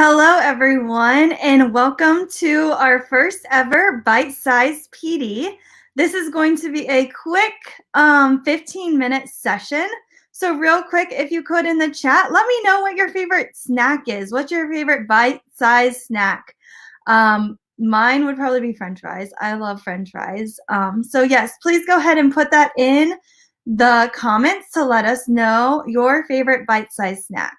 Hello, everyone, and welcome to our first ever bite-sized PD. This is going to be a quick 15-minute session. So real quick, if you could in the chat, let me know what your favorite snack is. What's your favorite bite-sized snack? Mine would probably be French fries. I love French fries. So yes, please go ahead and put that in the comments to let us know your favorite bite-sized snack.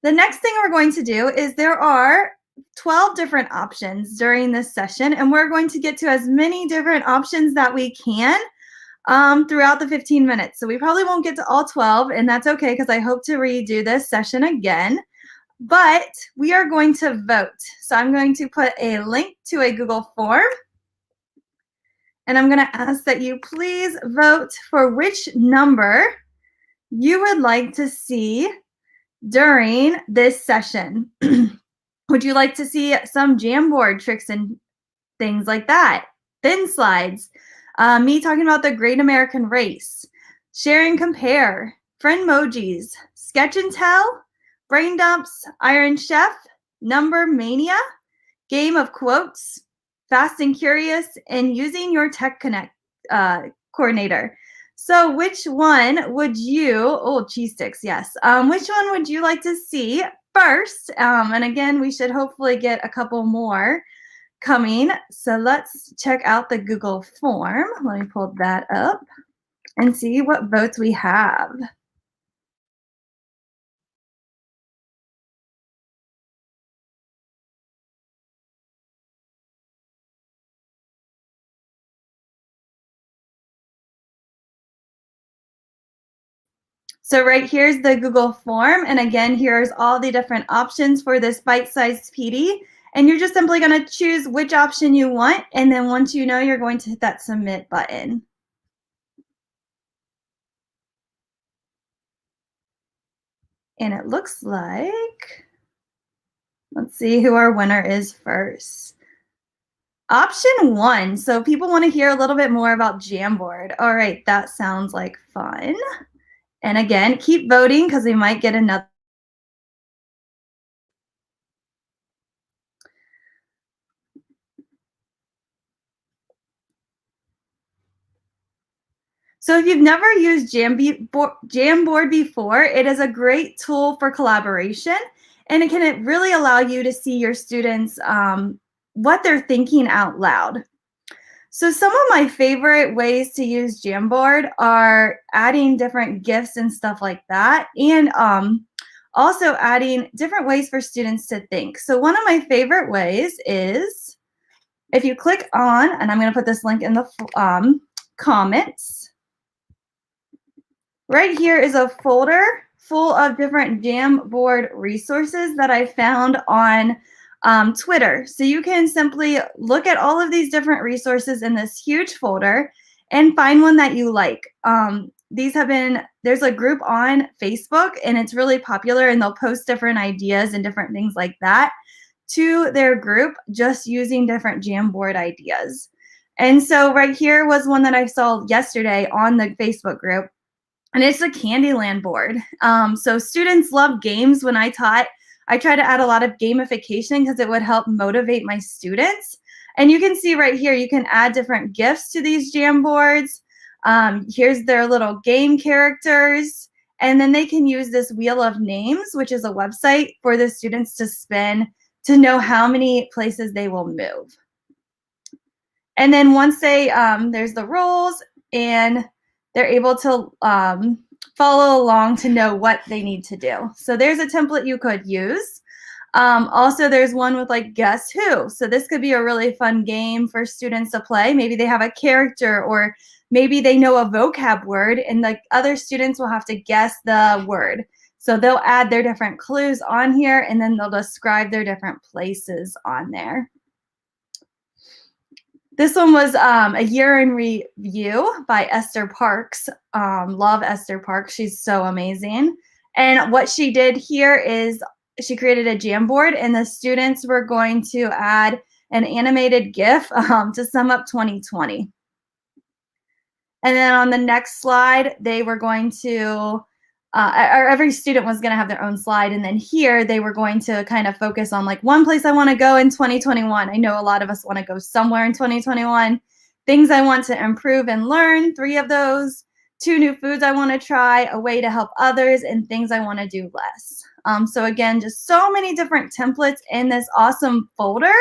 The next thing we're going to do is there are 12 different options during this session, and we're going to get to as many different options that we can throughout the 15 minutes. So we probably won't get to all 12, and that's okay because I hope to redo this session again. But we are going to vote. So I'm going to put a link to a Google form, and I'm going to ask that you please vote for which number you would like to see during this session. Would you like to see some Jamboard tricks and things like that? Thin slides, me talking about the Great American Race, share and compare, friendmojis, sketch and tell, brain dumps, Iron Chef, number mania, game of quotes, fast and curious, and using your tech connect coordinator. So which one would you, cheese sticks, yes. Which one would you like to see first? And again, we should hopefully get a couple more coming. So let's check out the Google form. Let me pull that up and see what votes we have. So right here's the Google form. And again, here's all the different options for this bite-sized PD. And you're just simply going to choose which option you want. And then once you know, you're going to hit that submit button. And it looks like, let's see who our winner is first. Option 1. So people want to hear a little bit more about Jamboard. All right, that sounds like fun. And again, keep voting because we might get another. So if you've never used Jamboard before, it is a great tool for collaboration, and it can really allow you to see your students what they're thinking out loud. So some of my favorite ways to use Jamboard are adding different GIFs and stuff like that, and also adding different ways for students to think. So one of my favorite ways is if you click on, and I'm going to put this link in the comments. Right here is a folder full of different Jamboard resources that I found on Twitter. So you can simply look at all of these different resources in this huge folder and find one that you like. There's a group on Facebook, and it's really popular, and they'll post different ideas and different things like that to their group just using different Jamboard ideas. And so right here was one that I saw yesterday on the Facebook group. And it's a Candyland board. So students love games. When I taught, I try to add a lot of gamification because it would help motivate my students. And you can see right here, you can add different GIFs to these Jamboards. Here's their little game characters. And then they can use this Wheel of Names, which is a website for the students to spin to know how many places they will move. And then once they, there's the rules, and they're able to follow along to know what they need to do. So there's a template you could use. Also, there's one with like Guess Who. So this could be a really fun game for students to play. Maybe they have a character, or maybe they know a vocab word, and the other students will have to guess the word. So they'll add their different clues on here, and then they'll describe their different places on there. This one was a year in review by Esther Parks. Love Esther Parks. She's so amazing. And what she did here is she created a Jamboard, and the students were going to add an animated GIF to sum up 2020. And then on the next slide, they were going to or every student was going to have their own slide. And then here they were going to kind of focus on like one place I want to go in 2021. I know a lot of us want to go somewhere in 2021. Things I want to improve and learn, 3 of those. 2 new foods I want to try, a way to help others, and things I want to do less. So again, just so many different templates in this awesome folder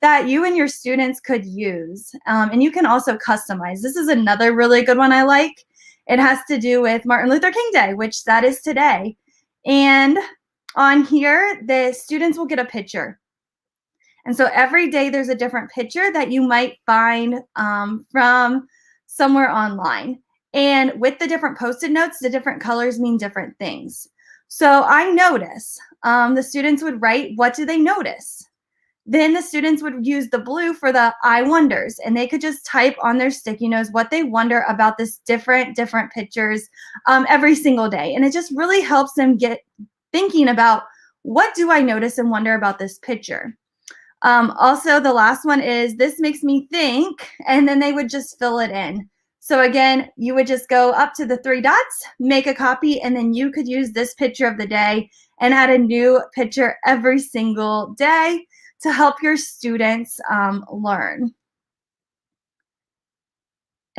that you and your students could use. And you can also customize. This is another really good one I like. It has to do with Martin Luther King Day, which that is today. And on here, the students will get a picture. And so every day there's a different picture that you might find from somewhere online. And with the different Post-it notes, the different colors mean different things. So I notice the students would write, what do they notice? Then the students would use the blue for the I wonders, and they could just type on their sticky notes what they wonder about this different pictures every single day. And it just really helps them get thinking about, what do I notice and wonder about this picture? Also, the last one is, this makes me think, and then they would just fill it in. So again, you would just go up to the 3 dots, make a copy, and then you could use this picture of the day and add a new picture every single day to help your students learn.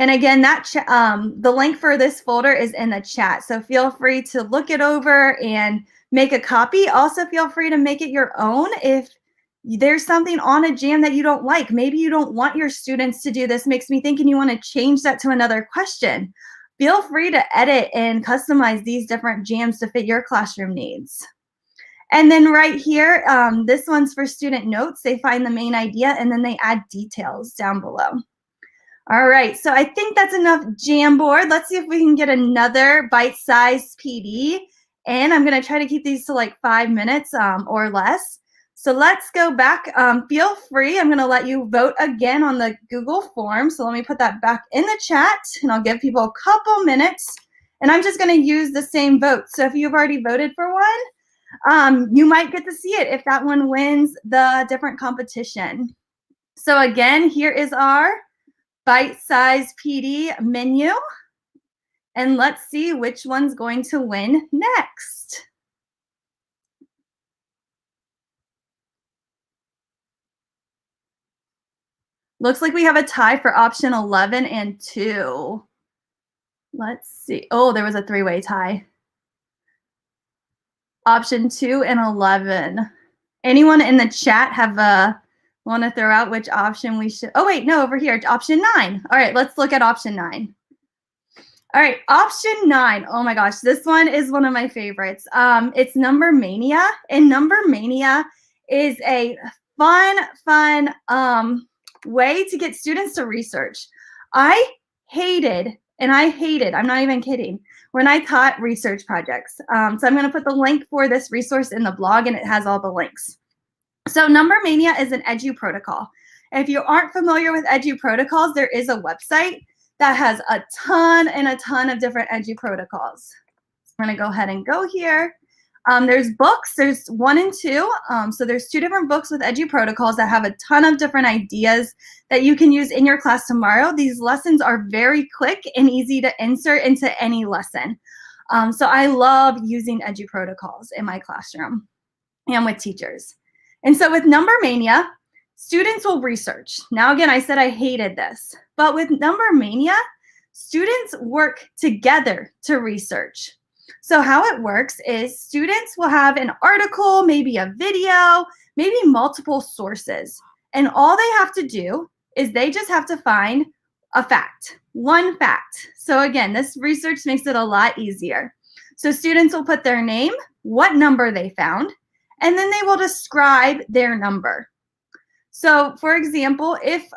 And again, that the link for this folder is in the chat. So feel free to look it over and make a copy. Also, feel free to make it your own if there's something on a jam that you don't like. Maybe you don't want your students to do this makes me think, and you want to change that to another question. Feel free to edit and customize these different jams to fit your classroom needs. And then right here, this one's for student notes. They find the main idea and then they add details down below. All right, so I think that's enough Jamboard. Let's see if we can get another bite-sized PD. And I'm gonna try to keep these to like 5 minutes or less. So let's go back. Feel free, I'm gonna let you vote again on the Google form. So let me put that back in the chat and I'll give people a couple minutes. And I'm just gonna use the same vote. So if you've already voted for one, you might get to see it if that one wins the different competition. So again, here is our bite-sized PD menu. And let's see which one's going to win next. Looks like we have a tie for option 11 and 2. Let's see. Oh, there was a 3-way tie. Option 2 and 11. Anyone in the chat have want to throw out which option we should? Oh, wait, no, over here, option 9. All right, let's look at option 9. All right, option 9. Oh my gosh, this one is one of my favorites. It's Number Mania, and Number Mania is a fun way to get students to research. I hated, I'm not even kidding, when I taught research projects. So I'm going to put the link for this resource in the blog, and it has all the links. So Number Mania is an edu protocol. If you aren't familiar with edu protocols, there is a website that has a ton of different edu protocols. I'm going to go ahead and go here. There's books, there's 1 and 2. So there's 2 different books with edu protocols that have a ton of different ideas that you can use in your class tomorrow. These lessons are very quick and easy to insert into any lesson. So I love using edu protocols in my classroom and with teachers. And so with Number Mania, students will research. Now, again, I said I hated this, but with Number Mania, students work together to research. So how it works is students will have an article, maybe a video, maybe multiple sources. And all they have to do is they just have to find a fact, one fact. So again, this research makes it a lot easier. So students will put their name, what number they found, and then they will describe their number. So for example, if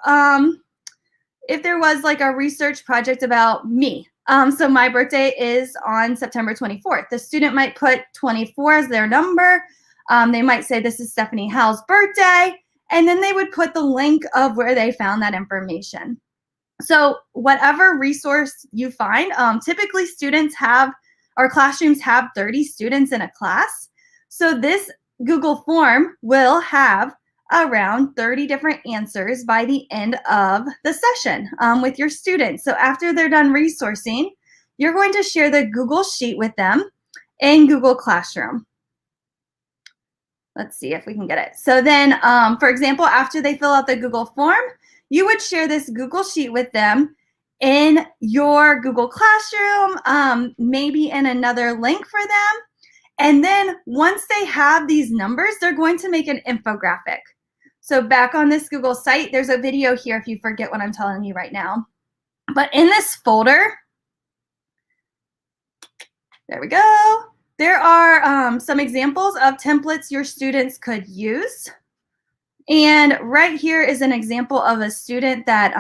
there was like a research project about me, so my birthday is on September 24th. The student might put 24 as their number. They might say this is Stephanie Howell's birthday, and then they would put the link of where they found that information. So whatever resource you find, typically students have, or classrooms have 30 students in a class. So this Google form will have around 30 different answers by the end of the session with your students. So after they're done resourcing, you're going to share the Google Sheet with them. in Google Classroom. Let's see if we can get it. So then, for example, after they fill out the Google form, you would share this Google Sheet with them in your Google Classroom, maybe in another link for them. And then once they have these numbers, they're going to make an infographic. So back on this Google site, there's a video here if you forget what I'm telling you right now. But in this folder, there we go. There are some examples of templates your students could use. And right here is an example of a student that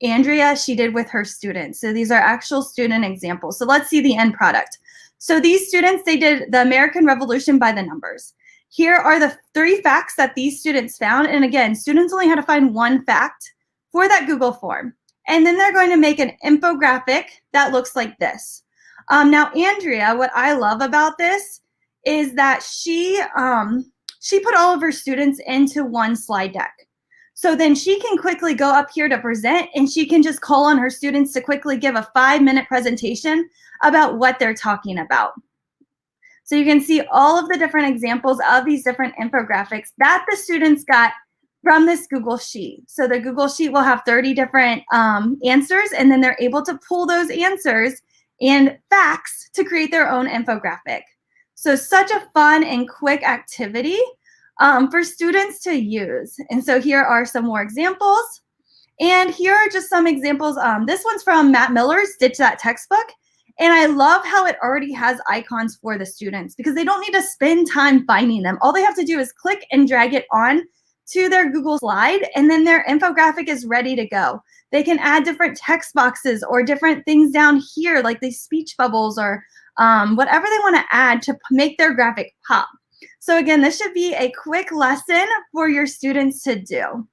Andrea, she did with her students. So these are actual student examples. So let's see the end product. So these students, they did the American Revolution by the numbers. Here are the 3 facts that these students found. And again, students only had to find 1 fact for that Google form. And then they're going to make an infographic that looks like this. Now, Andrea, what I love about this is that she put all of her students into one slide deck. So then she can quickly go up here to present, and she can just call on her students to quickly give a 5-minute presentation about what they're talking about. So you can see all of the different examples of these different infographics that the students got from this Google Sheet. So the Google Sheet will have 30 different answers, and then they're able to pull those answers and facts to create their own infographic. So such a fun and quick activity for students to use. And so here are some more examples. And here are just some examples. This one's from Matt Miller's Ditch That Textbook. And I love how it already has icons for the students because they don't need to spend time finding them. All they have to do is click and drag it on to their Google slide, and then their infographic is ready to go. They can add different text boxes or different things down here, like these speech bubbles or whatever they want to add to make their graphic pop. So again, this should be a quick lesson for your students to do.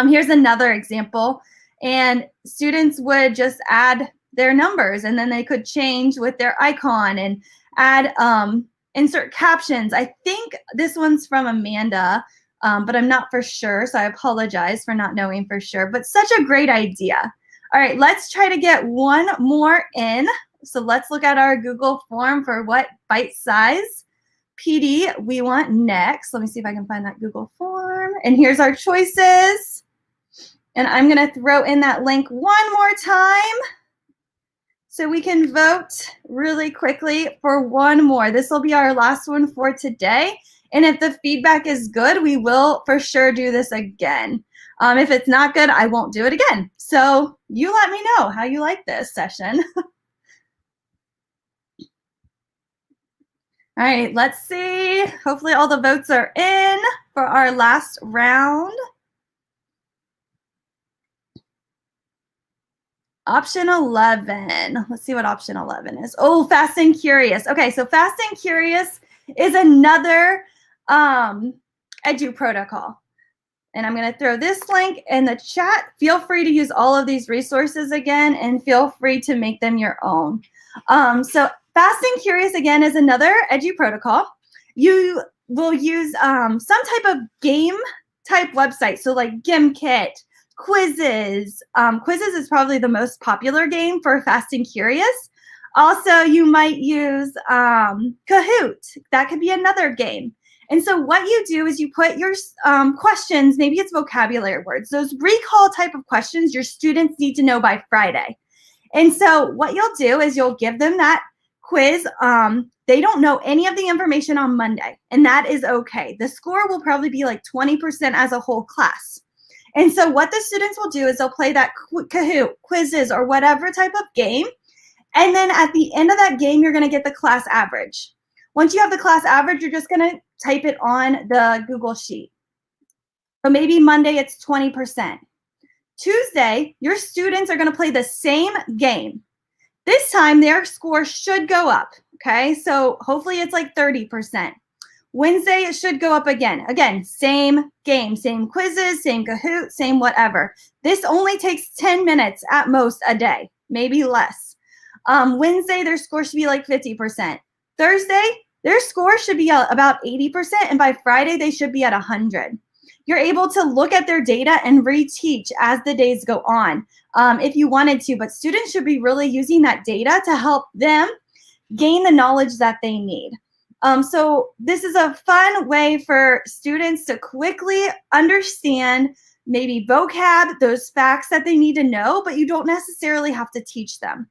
Here's another example, and students would just add their numbers, and then they could change with their icon and add, insert captions. I think this one's from Amanda, but I'm not for sure, so I apologize for not knowing for sure, but such a great idea. All right, let's try to get one more in. So let's look at our Google form for what bite size PD we want next. Let me see if I can find that Google form. And here's our choices. And I'm going to throw in that link one more time so we can vote really quickly for one more. This will be our last one for today. And if the feedback is good, we will for sure do this again. If it's not good, I won't do it again. So you let me know how you like this session. All right, let's see. Hopefully all the votes are in for our last round. Option 11. Let's see what option 11 is. Oh, Fast and Curious. Okay, so Fast and Curious is another edu protocol. And I'm going to throw this link in the chat. Feel free to use all of these resources again, and feel free to make them your own. So Fast and Curious, again, is another edu protocol. You will use some type of game type website. So like GimKit, quizzes. Quizzes is probably the most popular game for Fast and Curious. Also, you might use Kahoot. That could be another game. And so what you do is you put your questions, maybe it's vocabulary words, those recall type of questions your students need to know by Friday. And so what you'll do is you'll give them that quiz. They don't know any of the information on Monday, and that is okay. The score will probably be like 20% as a whole class. And so what the students will do is they'll play that Kahoot, quizzes, or whatever type of game. And then at the end of that game, you're going to get the class average. Once you have the class average, you're just going to type it on the Google Sheet. So maybe Monday it's 20%. Tuesday, your students are going to play the same game. This time their score should go up, okay? So hopefully it's like 30%. Wednesday, it should go up again. Again, same game, same quizzes, same Kahoot, same whatever. This only takes 10 minutes at most a day, maybe less. Wednesday, their score should be like 50%. Thursday, their score should be about 80%, and by Friday, they should be at 100. You're able to look at their data and reteach as the days go on if you wanted to, but students should be really using that data to help them gain the knowledge that they need. So this is a fun way for students to quickly understand maybe vocab, those facts that they need to know, but you don't necessarily have to teach them.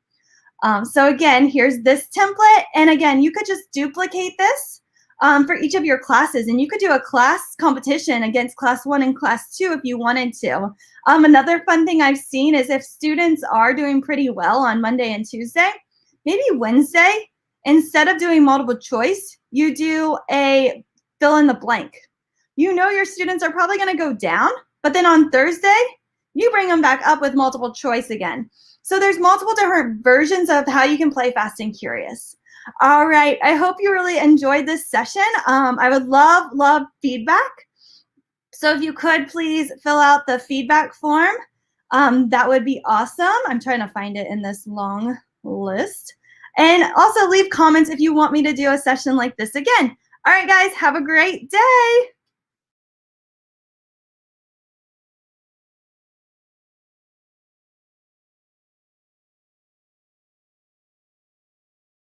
So again, here's this template. And again, you could just duplicate this for each of your classes. And you could do a class competition against class 1 and class 2 if you wanted to. Another fun thing I've seen is if students are doing pretty well on Monday and Tuesday, maybe Wednesday, instead of doing multiple choice, you do a fill in the blank. You know your students are probably going to go down, but then on Thursday, you bring them back up with multiple choice again. So there's multiple different versions of how you can play Fast and Curious. All right, I hope you really enjoyed this session. I would love feedback. So if you could please fill out the feedback form, that would be awesome. I'm trying to find it in this long list. And also leave comments if you want me to do a session like this again. All right, guys, have a great day.